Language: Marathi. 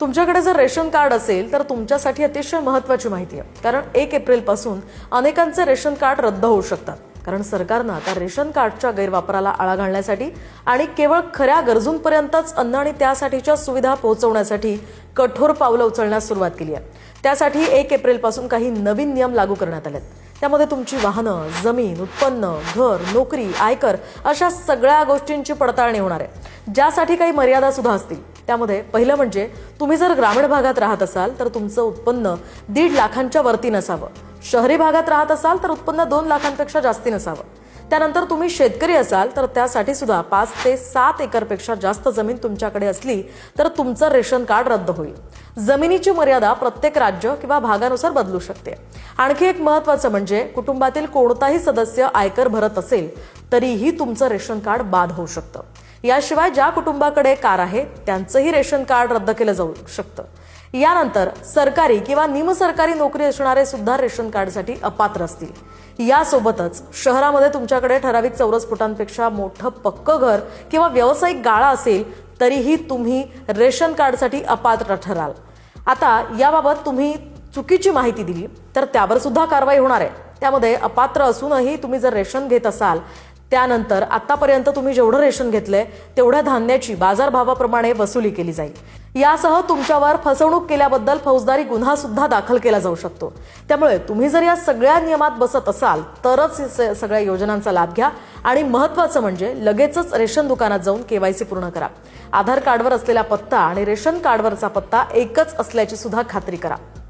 तुमच्याकडे जर रेशन कार्ड असेल तर तुमच्यासाठी अतिशय महत्त्वाची माहिती आहे, कारण 1 एप्रिलपासून अनेकांचे रेशन कार्ड रद्द होऊ शकतात. कारण सरकारनं आता रेशन कार्डच्या गैरवापराला आळा घालण्यासाठी आणि केवळ खऱ्या गरजूंपर्यंतच अन्न आणि त्यासाठीच्या सुविधा पोहोचवण्यासाठी कठोर पावलं उचलण्यास सुरुवात केली आहे. त्यासाठी 1 एप्रिलपासून काही नवीन नियम लागू करण्यात आलेत. त्यामध्ये तुमची वाहनं, जमीन, उत्पन्न, घर, नोकरी, आयकर अशा सगळ्या गोष्टींची पडताळणी होणार आहे, ज्यासाठी काही मर्यादा सुद्धा असतील. त्यामध्ये पहिलं म्हणजे तुम्ही जर ग्रामीण भागात राहत असाल तर तुमचं उत्पन्न 1.5 लाखांच्या वरती नसावं. शहरी भागात राहत असाल तर उत्पन्न 2 लाखांपेक्षा जास्ती नसावं. त्यानंतर तुम्ही शेतकरी असाल तर त्यासाठी सुद्धा 5 ते 7 एकरपेक्षा जास्त जमीन तुमच्याकडे असली तर तुमचं रेशन कार्ड रद्द होईल. जमिनीची मर्यादा प्रत्येक राज्य किंवा भागानुसार बदलू शकते. आणखी एक महत्त्वाचं म्हणजे कुटुंबातील कोणताही सदस्य आयकर भरत असेल तरीही तुमचं रेशन कार्ड बाद होऊ शकतं. याशिवाय ज्या कुटुंबाकडे कार आहे त्यांचंही रेशन कार्ड रद्द केलं जाऊ शकतं. यानंतर सरकारी किंवा निमसरकारी नोकरी असणारे सुद्धा रेशन कार्डसाठी अपात्र असतील. यासोबतच शहरामध्ये तुमच्याकडे ठराविक चौरस फुटांपेक्षा मोठं पक्कं घर किंवा व्यावसायिक गाळा असेल तरीही तुम्ही रेशन कार्डसाठी अपात्र ठराल. आता याबाबत तुम्ही चुकीची माहिती दिली तर त्यावर सुद्धा कारवाई होणार आहे. त्यामध्ये अपात्र असूनही तुम्ही जर रेशन घेत असाल त्यानंतर आतापर्यंत तुम्ही जेवढं रेशन घेतलंय तेवढ्या धान्याची बाजारभावाप्रमाणे वसुली केली जाईल. यासह तुमच्यावर फसवणूक केल्याबद्दल फौजदारी गुन्हा सुद्धा दाखल केला जाऊ शकतो. त्यामुळे तुम्ही जर या सगळ्या नियमात बसत असाल तरच सगळ्या योजनांचा लाभ घ्या आणि महत्त्वाचं म्हणजे लगेचच रेशन दुकानात जाऊन KYC पूर्ण करा. आधार कार्डवर असलेला पत्ता आणि रेशन कार्डवरचा पत्ता एकच असल्याची सुद्धा खात्री करा.